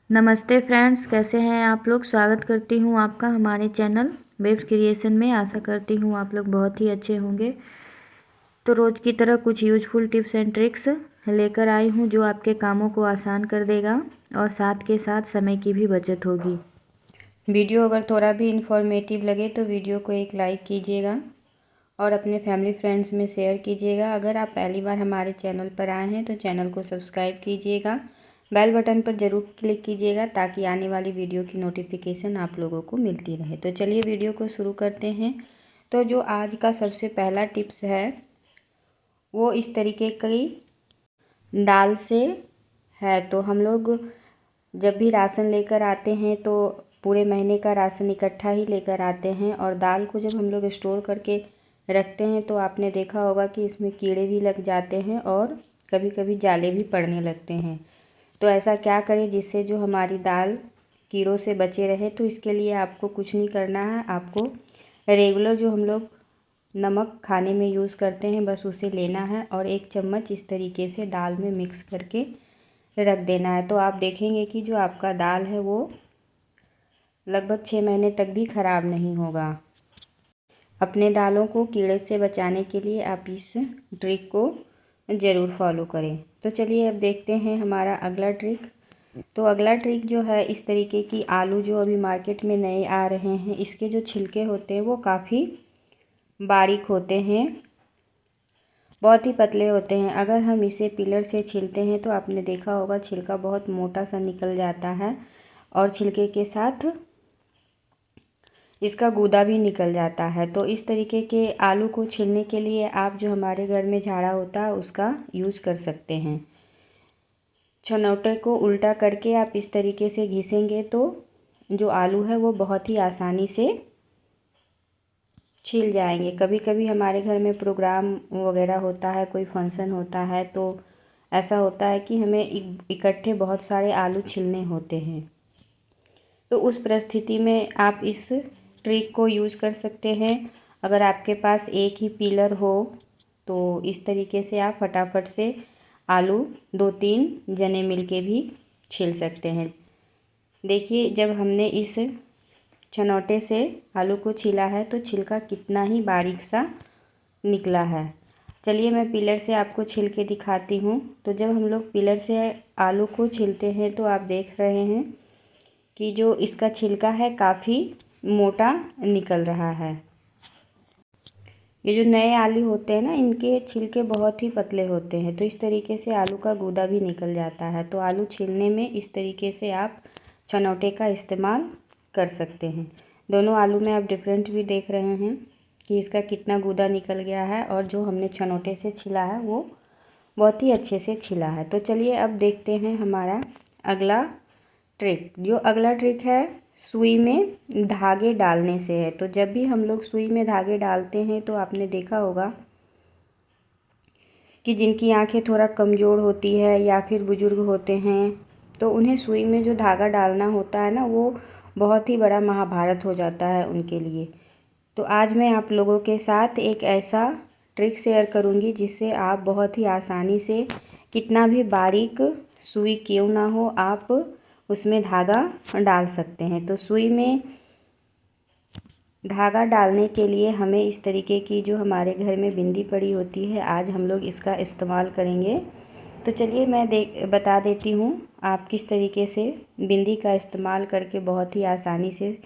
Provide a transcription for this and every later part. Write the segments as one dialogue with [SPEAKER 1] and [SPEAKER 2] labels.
[SPEAKER 1] नमस्ते फ्रेंड्स, कैसे हैं आप लोग। स्वागत करती हूं आपका हमारे चैनल वेब क्रिएशन में। आशा करती हूं आप लोग बहुत ही अच्छे होंगे। तो रोज़ की तरह कुछ यूजफुल टिप्स एंड ट्रिक्स लेकर आई हूं जो आपके कामों को आसान कर देगा और साथ के साथ समय की भी बचत होगी। वीडियो अगर थोड़ा भी इंफॉर्मेटिव लगे तो वीडियो को एक लाइक कीजिएगा और अपने फैमिली फ्रेंड्स में शेयर कीजिएगा। अगर आप पहली बार हमारे चैनल पर आए हैं तो चैनल को सब्सक्राइब कीजिएगा, बेल बटन पर ज़रूर क्लिक कीजिएगा ताकि आने वाली वीडियो की नोटिफिकेशन आप लोगों को मिलती रहे। तो चलिए वीडियो को शुरू करते हैं। तो जो आज का सबसे पहला टिप्स है वो इस तरीके की दाल से है। तो हम लोग जब भी राशन लेकर आते हैं तो पूरे महीने का राशन इकट्ठा ही लेकर आते हैं और दाल को जब हम लोग स्टोर करके रखते हैं तो आपने देखा होगा कि इसमें कीड़े भी लग जाते हैं और कभी कभी जाले भी पड़ने लगते हैं। तो ऐसा क्या करें जिससे जो हमारी दाल कीड़ों से बचे रहे। तो इसके लिए आपको कुछ नहीं करना है, आपको रेगुलर जो हम लोग नमक खाने में यूज़ करते हैं बस उसे लेना है और 1 चम्मच इस तरीके से दाल में मिक्स करके रख देना है। तो आप देखेंगे कि जो आपका दाल है वो लगभग 6 महीने तक भी ख़राब नहीं होगा। अपने दालों को कीड़े से बचाने के लिए आप इस ट्रिक को ज़रूर फॉलो करें। तो चलिए अब देखते हैं हमारा अगला ट्रिक। तो अगला ट्रिक जो है इस तरीके की आलू जो अभी मार्केट में नए आ रहे हैं, इसके जो छिलके होते हैं वो काफ़ी बारीक होते हैं, बहुत ही पतले होते हैं। अगर हम इसे पिलर से छीलते हैं तो आपने देखा होगा छिलका बहुत मोटा सा निकल जाता है और छिलके के साथ इसका गूदा भी निकल जाता है। तो इस तरीके के आलू को छीलने के लिए आप जो हमारे घर में झाड़ा होता है उसका यूज़ कर सकते हैं। छनौटे को उल्टा करके आप इस तरीके से घिसेंगे तो जो आलू है वो बहुत ही आसानी से छिल जाएंगे। कभी कभी हमारे घर में प्रोग्राम वगैरह होता है, कोई फंक्शन होता है तो ऐसा होता है कि हमें इकट्ठे बहुत सारे आलू छिलने होते हैं। तो उस परिस्थिति में आप इस ट्रिक को यूज़ कर सकते हैं। अगर आपके पास एक ही पीलर हो तो इस तरीके से आप फटाफट से आलू 2-3 जने मिलके भी छील सकते हैं। देखिए जब हमने इस छनौटे से आलू को छीला है तो छिलका कितना ही बारीक सा निकला है। चलिए मैं पिलर से आपको छिल के दिखाती हूँ। तो जब हम लोग पिलर से आलू को छीलते हैं तो आप देख रहे हैं कि जो इसका छिलका है काफ़ी मोटा निकल रहा है। ये जो नए आलू होते हैं ना, इनके छिलके बहुत ही पतले होते हैं तो इस तरीके से आलू का गूदा भी निकल जाता है। तो आलू छीलने में इस तरीके से आप छनौटे का इस्तेमाल कर सकते हैं। दोनों आलू में आप डिफरेंट भी देख रहे हैं कि इसका कितना गूदा निकल गया है और जो हमने छनौटे से छिला है वो बहुत ही अच्छे से छिला है। तो चलिए अब देखते हैं हमारा अगला ट्रिक। जो अगला ट्रिक है सुई में धागे डालने से है। तो जब भी हम लोग सुई में धागे डालते हैं तो आपने देखा होगा कि जिनकी आंखें थोड़ा कमज़ोर होती है या फिर बुज़ुर्ग होते हैं तो उन्हें सुई में जो धागा डालना होता है ना वो बहुत ही बड़ा महाभारत हो जाता है उनके लिए। तो आज मैं आप लोगों के साथ एक ऐसा ट्रिक शेयर करूंगी जिससे आप बहुत ही आसानी से कितना भी बारीक सुई क्यों ना हो आप उसमें धागा डाल सकते हैं। तो सुई में धागा डालने के लिए हमें इस तरीके की जो हमारे घर में बिंदी पड़ी होती है आज हम लोग इसका इस्तेमाल करेंगे। तो चलिए मैं बता देती हूँ आप किस तरीके से बिंदी का इस्तेमाल करके बहुत ही आसानी से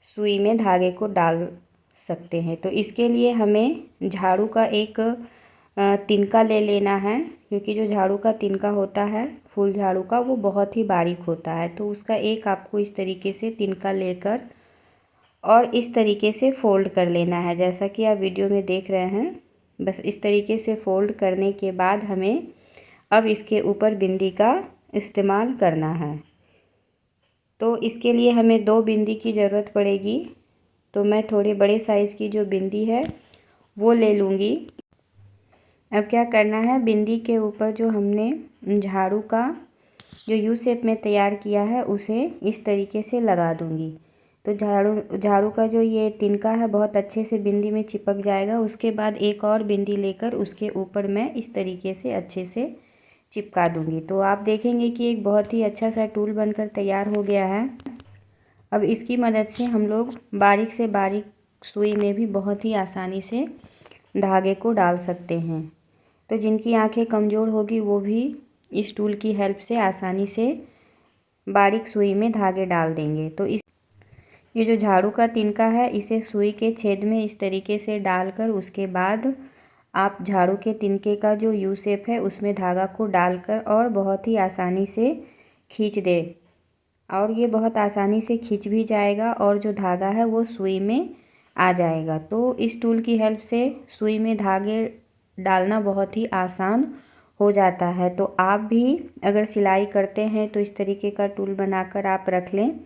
[SPEAKER 1] सुई में धागे को डाल सकते हैं। तो इसके लिए हमें झाड़ू का एक तिनका ले लेना है, क्योंकि जो झाड़ू का तिनका होता है फुल झाड़ू का वो बहुत ही बारीक होता है। तो उसका एक आपको इस तरीके से तिनका लेकर और इस तरीके से फ़ोल्ड कर लेना है जैसा कि आप वीडियो में देख रहे हैं। बस इस तरीके से फ़ोल्ड करने के बाद हमें अब इसके ऊपर बिंदी का इस्तेमाल करना है। तो इसके लिए हमें 2 बिंदी की ज़रूरत पड़ेगी। तो मैं थोड़े बड़े साइज़ की जो बिंदी है वो ले लूँगी। अब क्या करना है, बिंदी के ऊपर जो हमने झाड़ू का जो यू शेप में तैयार किया है उसे इस तरीके से लगा दूँगी। तो झाड़ू का जो ये तिनका है बहुत अच्छे से बिंदी में चिपक जाएगा। उसके बाद एक और बिंदी लेकर उसके ऊपर मैं इस तरीके से अच्छे से चिपका दूंगी। तो आप देखेंगे कि एक बहुत ही अच्छा सा टूल बनकर तैयार हो गया है। अब इसकी मदद से हम लोग बारीक से बारीक सुई में भी बहुत ही आसानी से धागे को डाल सकते हैं। तो जिनकी आंखें कमज़ोर होगी वो भी इस टूल की हेल्प से आसानी से बारीक सुई में धागे डाल देंगे। तो ये जो झाड़ू का तिनका है इसे सुई के छेद में इस तरीके से डालकर उसके बाद आप झाड़ू के तिनके का जो यू शेप है उसमें धागा को डालकर और बहुत ही आसानी से खींच दे, और ये बहुत आसानी से खींच भी जाएगा और जो धागा है वो सुई में आ जाएगा। तो इस टूल की हेल्प से सुई में धागे डालना बहुत ही आसान हो जाता है। तो आप भी अगर सिलाई करते हैं तो इस तरीके का टूल बनाकर आप रख लें।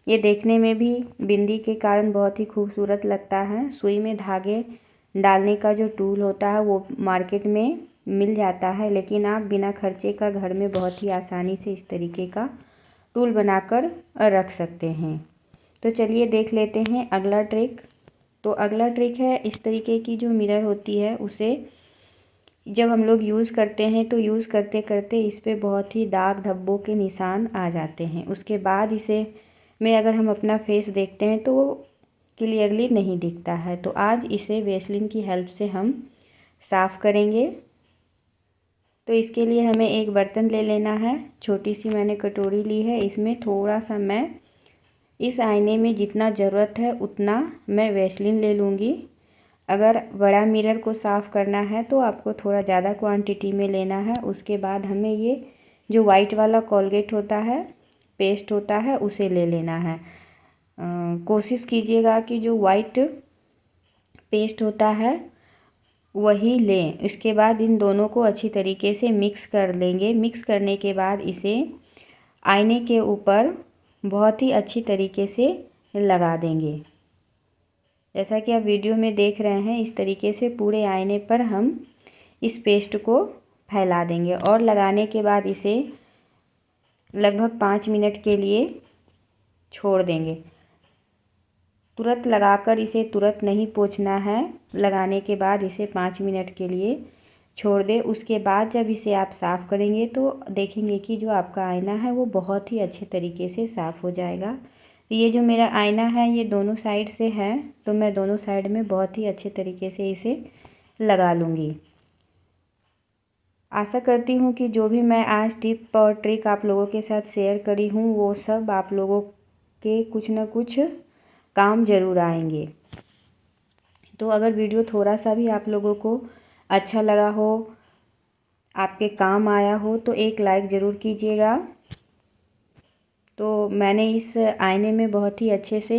[SPEAKER 1] ये देखने में भी बिंदी के कारण बहुत ही खूबसूरत लगता है। सुई में धागे डालने का जो टूल होता है वो मार्केट में मिल जाता है, लेकिन आप बिना खर्चे का घर में बहुत ही आसानी से इस तरीके का टूल बनाकर रख सकते हैं। तो चलिए देख लेते हैं अगला ट्रिक। तो अगला ट्रिक है, इस तरीके की जो मिरर होती है उसे जब हम लोग यूज़ करते हैं तो यूज़ करते करते इस पर बहुत ही दाग धब्बों के निशान आ जाते हैं। उसके बाद इसे में अगर हम अपना फेस देखते हैं तो वो क्लियरली नहीं दिखता है। तो आज इसे वेसलिन की हेल्प से हम साफ़ करेंगे। तो इसके लिए हमें एक बर्तन ले लेना है। छोटी सी मैंने कटोरी ली है। इसमें थोड़ा सा मैं इस आईने में जितना ज़रूरत है उतना मैं वेसलिन ले लूँगी। अगर बड़ा मिरर को साफ़ करना है तो आपको थोड़ा ज़्यादा क्वांटिटी में लेना है। उसके बाद हमें ये जो वाइट वाला कोलगेट होता है, पेस्ट होता है, उसे ले लेना है। कोशिश कीजिएगा कि जो वाइट पेस्ट होता है वही लें। इसके बाद इन दोनों को अच्छी तरीके से मिक्स कर लेंगे। मिक्स करने के बाद इसे आईने के ऊपर बहुत ही अच्छी तरीके से लगा देंगे। जैसा कि आप वीडियो में देख रहे हैं, इस तरीके से पूरे आईने पर हम इस पेस्ट को फैला देंगे और लगाने के बाद इसे लगभग 5 मिनट के लिए छोड़ देंगे। तुरंत लगाकर इसे तुरंत नहीं पोंछना है। लगाने के बाद इसे 5 मिनट के लिए छोड़ दें। उसके बाद जब इसे आप साफ़ करेंगे तो देखेंगे कि जो आपका आईना है वो बहुत ही अच्छे तरीके से साफ़ हो जाएगा। ये जो मेरा आईना है ये दोनों साइड से है, तो मैं दोनों साइड में बहुत ही अच्छे तरीके से इसे लगा लूँगी। आशा करती हूँ कि जो भी मैं आज टिप और ट्रिक आप लोगों के साथ शेयर करी हूँ वो सब आप लोगों के कुछ न कुछ काम ज़रूर आएंगे। तो अगर वीडियो थोड़ा सा भी आप लोगों को अच्छा लगा हो, आपके काम आया हो, तो एक लाइक ज़रूर कीजिएगा। तो मैंने इस आईने में बहुत ही अच्छे से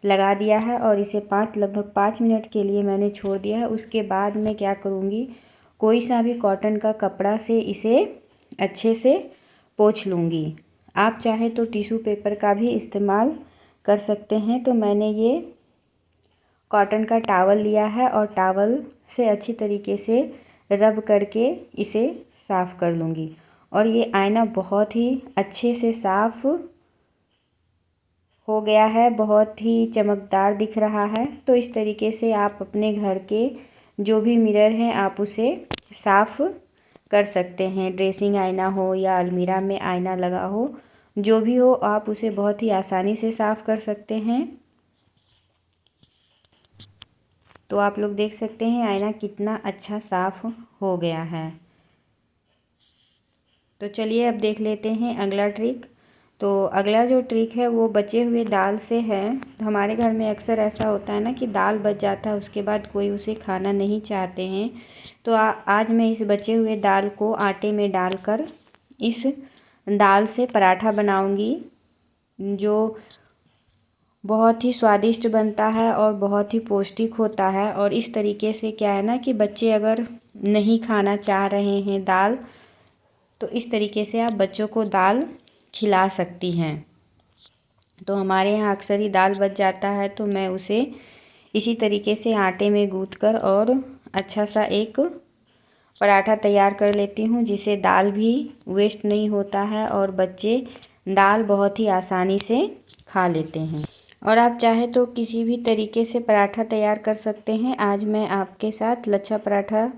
[SPEAKER 1] लगा दिया है और इसे लगभग 5 मिनट के लिए मैंने छोड़ दिया है। उसके बाद मैं क्या करूँगी, कोई सा भी कॉटन का कपड़ा से इसे अच्छे से पोंछ लूँगी। आप चाहे तो टिश्यू पेपर का भी इस्तेमाल कर सकते हैं। तो मैंने ये कॉटन का टॉवल लिया है और टॉवल से अच्छी तरीके से रब करके इसे साफ़ कर लूँगी। और ये आईना बहुत ही अच्छे से साफ़ हो गया है, बहुत ही चमकदार दिख रहा है। तो इस तरीके से आप अपने घर के जो भी मिरर हैं आप उसे साफ़ कर सकते हैं। ड्रेसिंग आईना हो या अलमीरा में आईना लगा हो, जो भी हो, आप उसे बहुत ही आसानी से साफ़ कर सकते हैं। तो आप लोग देख सकते हैं आईना कितना अच्छा साफ़ हो गया है। तो चलिए अब देख लेते हैं अगला ट्रिक। तो अगला जो ट्रिक है वो बचे हुए दाल से है। तो हमारे घर में अक्सर ऐसा होता है ना कि दाल बच जाता है, उसके बाद कोई उसे खाना नहीं चाहते हैं। तो आज मैं इस बचे हुए दाल को आटे में डालकर इस दाल से पराठा बनाऊंगी, जो बहुत ही स्वादिष्ट बनता है और बहुत ही पौष्टिक होता है। और इस तरीके से क्या है ना कि बच्चे अगर नहीं खाना चाह रहे हैं दाल, तो इस तरीके से आप बच्चों को दाल खिला सकती हैं। तो हमारे यहाँ अक्सर ही दाल बच जाता है, तो मैं उसे इसी तरीके से आटे में गूँथकर और अच्छा सा एक पराठा तैयार कर लेती हूँ, जिससे दाल भी वेस्ट नहीं होता है और बच्चे दाल बहुत ही आसानी से खा लेते हैं। और आप चाहे तो किसी भी तरीके से पराठा तैयार कर सकते हैं। आज मैं आपके साथ लच्छा पराठा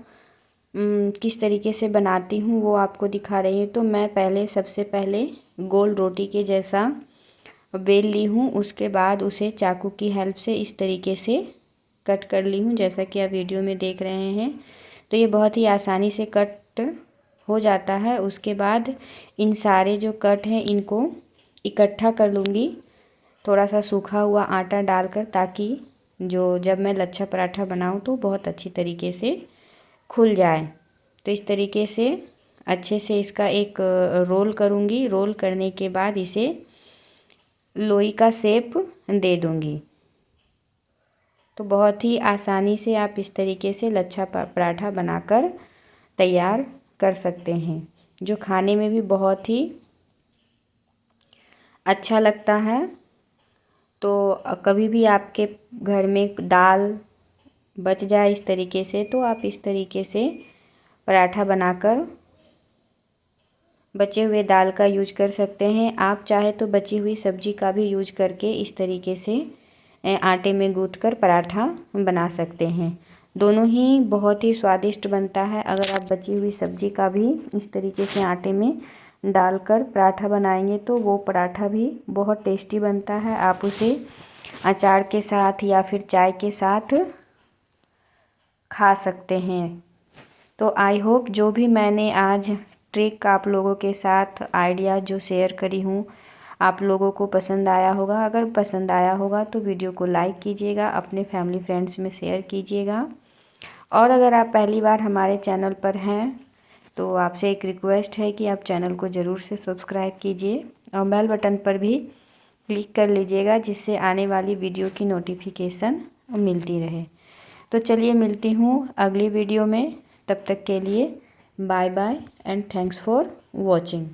[SPEAKER 1] किस तरीके से बनाती हूँ वो आपको दिखा रही हूँ। तो मैं सबसे पहले गोल रोटी के जैसा बेल ली हूँ, उसके बाद उसे चाकू की हेल्प से इस तरीके से कट कर ली हूँ, जैसा कि आप वीडियो में देख रहे हैं। तो ये बहुत ही आसानी से कट हो जाता है। उसके बाद इन सारे जो कट हैं इनको इकट्ठा कर लूँगी थोड़ा सा सूखा हुआ आटा डालकर, ताकि जब मैं लच्छा पराठा बनाऊँ तो बहुत अच्छी तरीके से खुल जाए। तो इस तरीके से अच्छे से इसका एक रोल करूँगी। रोल करने के बाद इसे लोई का शेप दे दूँगी। तो बहुत ही आसानी से आप इस तरीके से लच्छा पराठा बनाकर तैयार कर सकते हैं, जो खाने में भी बहुत ही अच्छा लगता है। तो कभी भी आपके घर में दाल बच जाए इस तरीके से, तो आप इस तरीके से पराठा बनाकर बचे हुए दाल का यूज कर सकते हैं। आप चाहे तो बची हुई सब्जी का भी यूज करके इस तरीके से आटे में गूँथकर पराठा बना सकते हैं। दोनों ही बहुत ही स्वादिष्ट बनता है। अगर आप बची हुई सब्जी का भी इस तरीके से आटे में डालकर पराठा बनाएंगे तो वो पराठा भी बहुत टेस्टी बनता है। आप उसे अचार के साथ या फिर चाय के साथ खा सकते हैं। तो आई होप जो भी मैंने आज ट्रिक आप लोगों के साथ आइडिया जो शेयर करी हूँ आप लोगों को पसंद आया होगा। अगर पसंद आया होगा तो वीडियो को लाइक कीजिएगा, अपने फैमिली फ्रेंड्स में शेयर कीजिएगा। और अगर आप पहली बार हमारे चैनल पर हैं तो आपसे एक रिक्वेस्ट है कि आप चैनल को ज़रूर से सब्सक्राइब कीजिए और बेल बटन पर भी क्लिक कर लीजिएगा, जिससे आने वाली वीडियो की नोटिफिकेशन मिलती रहे। तो चलिए मिलती हूँ अगली वीडियो में, तब तक के लिए bye bye and thanks for watching.